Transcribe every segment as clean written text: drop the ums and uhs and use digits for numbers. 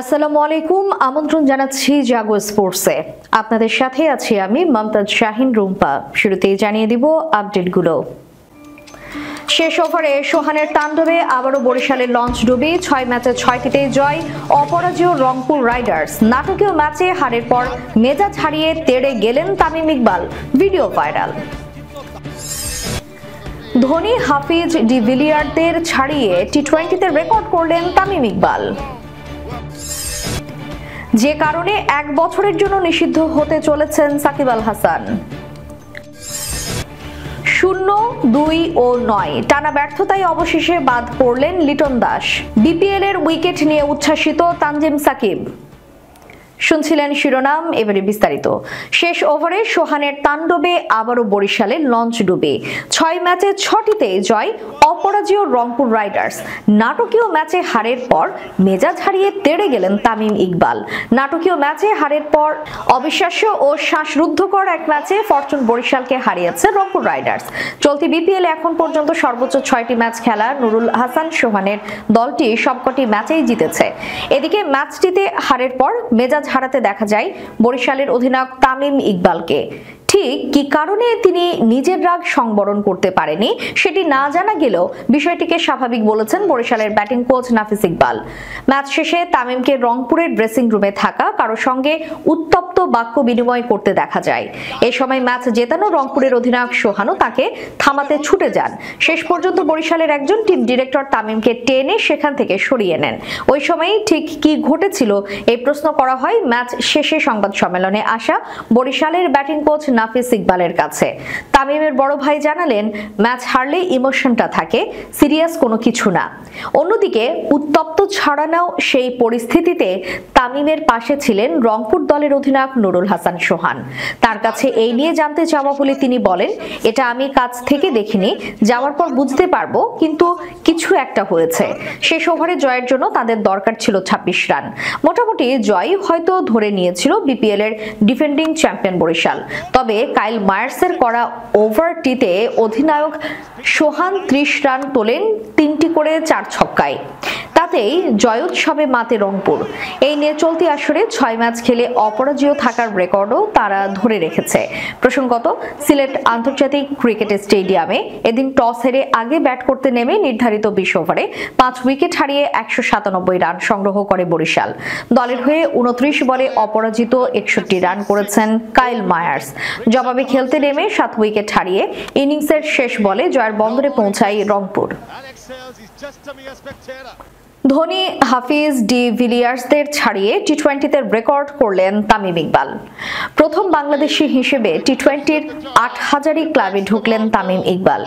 আসসালামু আলাইকুম, আমন্ত্রণ জানাচ্ছি জাগো স্পোর্টসে। আপনাদের সাথে আছি আমি মমতাজ শাহিন রুম্পা। শুরুতেই জানিয়ে দিব আপডেটগুলো। শেষ ওভারে সোহানের তাণ্ডবে আবারও বরিশালের লঞ্চ ডুবে 6 ম্যাচে 6টিতে জয় অপরাজেয় রংপুর রাইডার্স। নাটকীয় ম্যাচে হারের পর মেজাজ হারিয়ে তেড়ে গেলেন তামিম ইকবাল, ভিডিও ভাইরাল। ধোনি, হাফিজ, ডিভিলিয়ার্সদের ছাড়িয়ে টি-20তে রেকর্ড করলেন তামিম ইকবাল। যে কারণে 1 বছরের জন্য নিষিদ্ধ হতে চলেছেন সাকিব আল হাসান। 0, 2 ও 9 টানা ব্যর্থতায় অবশেষে বাদ পড়লেন লিটন দাস। বিপিএল এর উইকেট নিয়ে উচ্ছ্বাসিত তানজিম সাকিব। শুনছিলেন শিরোনাম, এবারে বিস্তারিত। শেষ ওভারে সোহানের তাণ্ডবে আবারও বরিশালে লঞ্চ ডুবে 6 ম্যাচে 6টিতে জয় অপরাজেয় রংপুর রাইডার্স। নাটকীয় ম্যাচে হারের পর মেজাজ হারিয়ে তেড়ে গেলেন তামিম ইকবাল। নাটকীয় ম্যাচে হারের পর অবিশ্বাস্য ও শ্বাসরুদ্ধকর এক ম্যাচে ফরচুন বরিশালকে হারিয়েছে রংপুর রাইডার্স। চলতি বিপিএল এখন পর্যন্ত সর্বোচ্চ 6টি ম্যাচ খেলা নুরুল হাসান সোহানের দলটি সবকটি ম্যাচেই জিতেছে। এদিকে ম্যাচটিতে হারের পর মেজাজ হারাতে দেখা যায় বরিশালের অধিনায়ক তামিম ইকবালকে। ঠিক কি কারণে তিনি নিজের রাগ সংবরণ করতে পারেনি সেটি না জানা গেলেও বিষয়টিকে স্বাভাবিক বলেছেন বরিশালের ব্যাটিং কোচ নাফিস ইকবাল। ম্যাচ শেষে তামিমকে রংপুরের ড্রেসিং রুমে থাকা কারো সঙ্গে উত্তপ্ত বাক্য বিনিময় করতে দেখা যায়। এই সময় ম্যাচ জেতানো রংপুরের অধিনায়ক সোহানও তাকে থামাতে ছুটে যান। শেষ পর্যন্ত বরিশালের একজন টিম ডিরেক্টর তামিমকে টেনে সেখান থেকে সরিয়ে নেন। ওই সময়ই ঠিক কি ঘটেছিল এই প্রশ্ন করা হয় ম্যাচ শেষে সংবাদ সম্মেলনে আসা বরিশালের ব্যাটিং কোচ নাফিস ইকবালের কাছে। তামিমের বড় ভাই জানালেন, ম্যাচ হারলে ইমোশনটা থাকে, সিরিয়াস কোনো কিছু না। অন্যদিকে উত্তপ্ত ছড়ানো সেই পরিস্থিতিতে তামিমের পাশে ছিলেন রংপুর দলের অধিনায়ক নুরুল হাসান সোহান। তার কাছে এই নিয়ে জানতে চাওয়া বলে তিনি বলেন, এটা আমি কাছ থেকে দেখিনি, যাওয়ার পর বুঝতে পারবো, কিন্তু কিছু একটা হয়েছে। শেষ ওভারে জয়ের জন্য তাদের দরকার ছিল 26 রান। মোটামুটি জয় হয়তো ধরে নিয়েছিল বিপিএল এর ডিফেন্ডিং চ্যাম্পিয়ন বরিশাল। তবে কাইল মায়ার্সের করা ওভারটিতে অধিনায়ক সোহান 30 রান তোলেন 3টি করে 4 ছক্কায়। তাতেই জয়োৎসবে মাতে রংপুর। এই নিয়ে চলতি আসরে 6 ম্যাচ খেলে অপরাজেয় থাকার রেকর্ডও তারা ধরে রেখেছে। প্রসঙ্গত, সিলেট আন্তর্জাতিক ক্রিকেট স্টেডিয়ামে এদিন টস হেরে আগে ব্যাট করতে নেমে নির্ধারিত 20 ওভারে 5 উইকেট হারিয়ে 197 রান সংগ্রহ করে বরিশাল। দলের হয়ে 29 বলে অপরাজিত 61 রান করেছেন কাইল মায়ার্স। জবাবে খেলতে নেমে 7 উইকেট হারিয়ে ইনিংসের শেষ বলে জয়ের বন্দরে পৌঁছায় রংপুর। ধোনি, হাফিজ, ডিভিলিয়ার্সদের ছাড়িয়ে টি-20তে রেকর্ড করলেন তামিম ইকবাল। প্রথম বাংলাদেশি হিসেবে টি-20র 8000 ক্লাবে ঢুকলেন তামিম ইকবাল।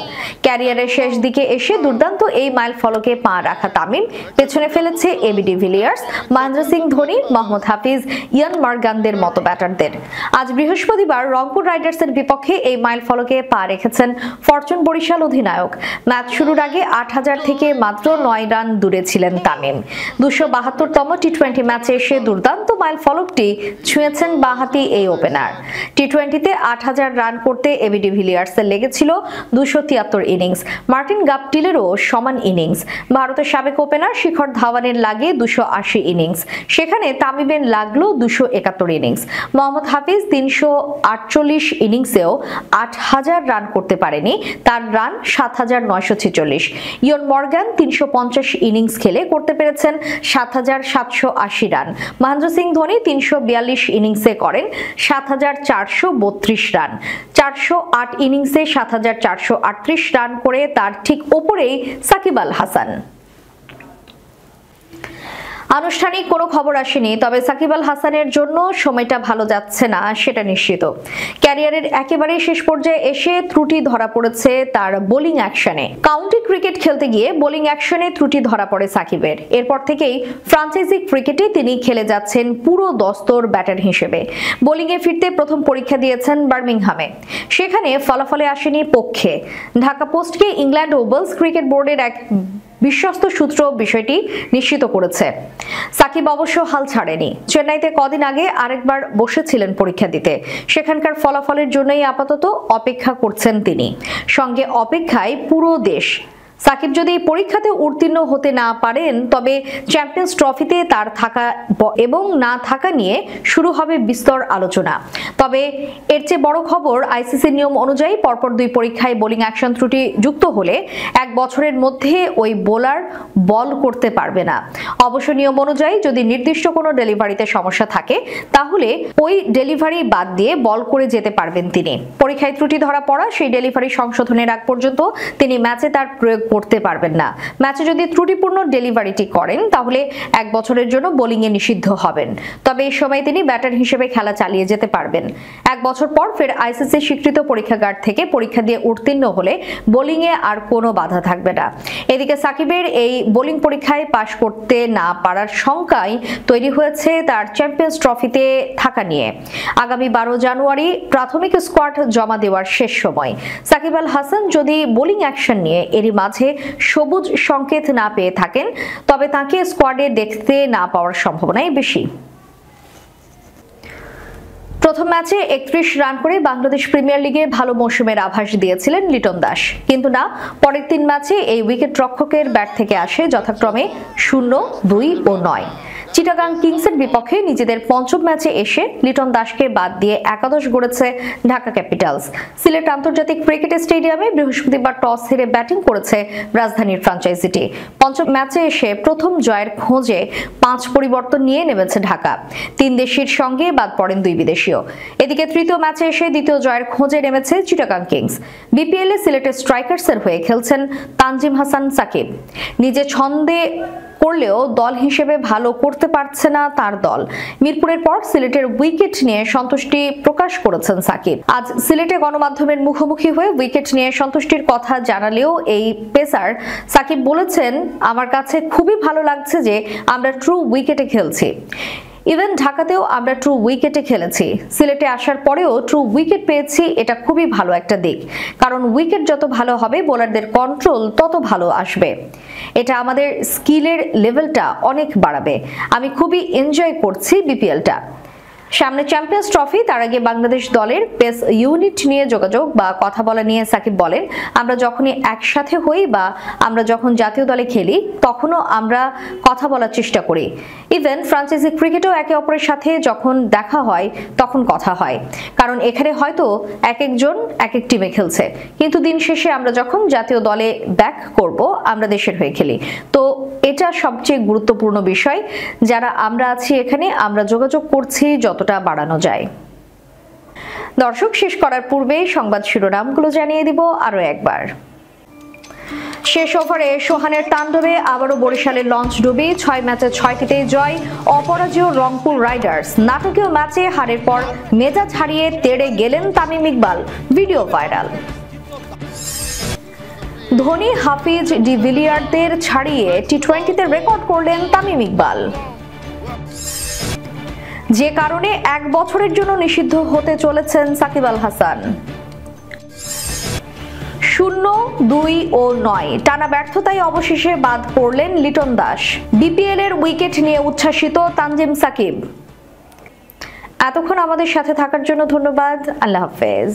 ক্যারিয়ারের শেষ দিকে এসে দুর্দান্ত এই মাইল ফলকে পা রাখা তামিম পেছনে ফেলেছে এবি ডিভিলিয়ার্স, মহেন্দ্র সিং ধোনি, মোহাম্মদ হাফিজ, ইয়ান মর্গানদের মতো ব্যাটারদের। আজ বৃহস্পতিবার রংপুর রাইডার্সের বিপক্ষে এই মাইল ফলকে পা রেখেছেন ফরচুন বরিশাল অধিনায়ক। ম্যাচ শুরুর আগে 8000 থেকে মাত্র 9 রান দূরে ছিলেন তামিম। 272তম টি-20 ম্যাচে এসে দুর্দান্ত মাইল ফলকটি ছুঁয়েছেন বাঁহাতি এই ওপেনার। টি-20তে 8000 রান করতে এবি ডিভিলিয়ার্সের লেগেছিল 273 ইনিংস। মার্টিন গাপটিলেরও সমান ইনিংস। ভারতের সাবেক ওপেনার শিখর ধাওয়ানের লাগে 280 ইনিংস। সেখানে তামিমের লাগলো 271 ইনিংস। মোহাম্মদ হাফিজ 348 ইনিংসেও 8000 রান করতে পারেনি, তার রান 7946। ইয়ন মর্গান 350 ইনিংস খেলে করতে পেরেছেন 7780 রান। মহেন্দ্র সিং ধোনি 342 ইনিংসে করেন 7432 রান। 408 ইনিংসে 7438 রান করে তার ঠিক ওপরেই সাকিব আল হাসান। আনুষ্ঠানিক কোনো খবর আসেনি, তবে সাকিব আল হাসানের জন্য সময়টা ভালো যাচ্ছে না সেটা নিশ্চিত। ক্যারিয়ারের একেবারে শেষ পর্যায়ে এসে ত্রুটি ধরা পড়েছে তার বোলিং অ্যাকশনে। কাউন্টি ক্রিকেট খেলতে গিয়ে বোলিং অ্যাকশনে ত্রুটি ধরা পড়ে সাকিবের। এরপর থেকেই ফ্রাঞ্চাইজি ক্রিকেটে তিনি খেলে যাচ্ছেন পুরো দস্তর ব্যাটার হিসেবে। বোলিংয়ে ফিরতে প্রথম পরীক্ষা দিয়েছেন বার্মিংহামে, সেখানে ফলাফলে আসেনি পক্ষে। ঢাকা পোস্টকে ইংল্যান্ড ওভালস ক্রিকেট বোর্ডের এক বিশ্বস্ত সূত্র বিষয়টি নিশ্চিত করেছে। সাকিব অবশ্য হাল ছাড়েনি। চেন্নাইতে কদিন আগে আরেকবার বসেছিলেন পরীক্ষা দিতে। সেখানকার ফলাফলের জন্যই আপাতত অপেক্ষা করছেন তিনি। সঙ্গে অপেক্ষায় পুরো দেশ। সাকিব যদি পরীক্ষাতে উত্তীর্ণ হতে না পারেন তবে চ্যাম্পিয়ন্স ট্রফিতে তার থাকা এবং না থাকা নিয়ে শুরু হবে বিস্তর আলোচনা। তবে এর চেয়ে বড় খবর, আইসিসির নিয়ম অনুযায়ী পরপর 2 পরীক্ষায় বোলিং অ্যাকশন ত্রুটি যুক্ত হলে 1 বছরের মধ্যে ওই বোলার বল করতে পারবে না। অবশ্য নিয়ম অনুযায়ী যদি নির্দিষ্ট কোনো ডেলিভারিতে সমস্যা থাকে তাহলে ওই ডেলিভারি বাদ দিয়ে বল করে যেতে পারবেন তিনি। পরীক্ষায় ত্রুটি ধরা পড়া সেই ডেলিভারি সংশোধনের আগ পর্যন্ত তিনি ম্যাচে তার প্রয়োগ করতে পারবেন না। ম্যাচে যদি ত্রুটিপূর্ণ ডেলিভারিটি করেন তাহলে 1 বছরের জন্য বোলিংয়ে নিষিদ্ধ হবেন। তবে এই সময় তিনি ব্যাটার হিসেবে খেলা চালিয়ে যেতে পারবেন। 1 বছর পর ফের আইসিসি স্বীকৃত পরীক্ষাগার থেকে পরীক্ষা দিয়ে উত্তীর্ণ হলে বোলিংয়ে আর কোনো বাধা থাকবে না। এদিকে সাকিবের এই বোলিং পরীক্ষায় পাশ করতে না পারার শঙ্কাই তৈরি হয়েছে তার চ্যাম্পিয়ন্স ট্রফিতে থাকা নিয়ে। আগামী 12 জানুয়ারি প্রাথমিক স্কোয়াড জমা দেওয়ার শেষ সময়। সাকিব আল হাসান যদি বোলিং অ্যাকশন নিয়ে এরই মাঝে সবুজ সংকেত না পেয়ে থাকেন তবে তাকে স্কোয়াডে দেখতে না পাওয়ার সম্ভাবনাই বেশি। প্রথম ম্যাচে 31 রান করে বাংলাদেশ প্রিমিয়ার লিগে ভালো মৌসুমের আভাস দিয়েছিলেন লিটন দাস, কিন্তু না, পরের 3 ম্যাচে এই উইকেট রক্ষকের ব্যাট থেকে আসে যথাক্রমে 0, 2 ও 9। চিটাগাং কিংসের বিপক্ষে নিজেদের 5ম ম্যাচে এসে লিটন দাসকে বাদ দিয়ে একাদশ গড়েছে ঢাকা ক্যাপিটালস। সিলেট আন্তর্জাতিক ক্রিকেট স্টেডিয়ামে বৃহস্পতিবার টস হেরে ব্যাটিং করেছে রাজধানীর ফ্র্যাঞ্চাইজিটি। 5ম ম্যাচে এসে প্রথম জয়ের খোঁজে 5 পরিবর্তন নিয়ে নেমেছে ঢাকা। 3 দেশির সঙ্গে বাদ পড়েন 2 বিদেশীয়। এদিকে তৃতীয় ম্যাচে এসে দ্বিতীয় জয়ের খোঁজে নেমেছে চিটাগাং কিংস। বিপিএল এ সিলেটের স্ট্রাইকার্সের হয়ে খেলছেন তানজিম হাসান সাকিব। নিজে ছন্দে করলেও দল হিসেবে ভালো করতে পারছে না তার দল। মিরপুরের পর সিলেটের উইকেট নিয়ে সন্তুষ্টি প্রকাশ করেছেন সাকিব। আজ সিলেটে গণমাধ্যমের মুখোমুখি হয়ে উইকেট নিয়ে সন্তুষ্টির কথা জানালেও এই পেসার সাকিব বলেছেন, আমার কাছে খুবই ভালো লাগছে যে আমরা ট্রু উইকেটে খেলছি। ইভেন ঢাকাতেও আমরা ট্রু উইকেটে খেলেছি। সিলেটে আসার পরেও ট্রু উইকেট পেয়েছি, এটা খুবই ভালো একটা দিক। কারণ উইকেট যত ভালো হবে বোলারদের কন্ট্রোল তত ভালো আসবে। এটা আমাদের স্কিলের লেভেলটা অনেক বাড়াবে। আমি খুবই এনজয় করছি বিপিএলটা। সামনে চ্যাম্পিয়ন্স ট্রফি, তার আগে বাংলাদেশ দলের পেস ইউনিট নিয়ে যোগাযোগ বা কথা বলা নিয়ে সাকিব বলেন, আমরা যখনই একসাথে হই বা আমরা যখন জাতীয় দলে খেলি তখনও আমরা কথা বলার চেষ্টা করি। ইভেন ফ্রাঞ্চাইজি ক্রিকেটেও একে অপরের সাথে যখন দেখা হয় তখন কথা হয়, কারণ এখানে হয়তো এক একজন এক এক টিমে খেলছে, কিন্তু দিন শেষে আমরা যখন জাতীয় দলে ব্যাক করব আমরা দেশের হয়ে খেলি। তো এটা সবচেয়ে গুরুত্বপূর্ণ বিষয়। যারা আমরা আছি এখানে আমরা যোগাযোগ করছি যতটা বাড়ানো যায়। দর্শক, শেষ করার পূর্বে সংবাদ শিরোনামগুলো জানিয়ে দিব আরো একবার। শেষ ওভারে সোহানের তাণ্ডবে আবারও বরিশালের লঞ্চ ডুবি। 6 ম্যাচে 6টিতেই জয়, অপরাজেয় রংপুর রাইডার্স। নাটকীয় ম্যাচে হারের পর মেজাজ হারিয়ে তেড়ে গেলেন তামিম ইকবাল, ভিডিও ভাইরাল। ধোনি, হাফিজ, ডিভিলিয়ারদের ছাড়িয়ে টি20তে রেকর্ড করলেন তামিম ইকবাল, যে কারণে 1 বছরের জন্য নিষিদ্ধ হতে চলেছেন সাকিব আল হাসান। 0, 2 ও 9 টানা ব্যর্থতায় অবশেষে বাদ পড়লেন লিটন দাস। বিপিএল এর উইকেট নিয়ে উচ্ছ্বাসিত তানজিম সাকিব। এতক্ষণ আমাদের সাথে থাকার জন্য ধন্যবাদ। আল্লাহ হাফেজ।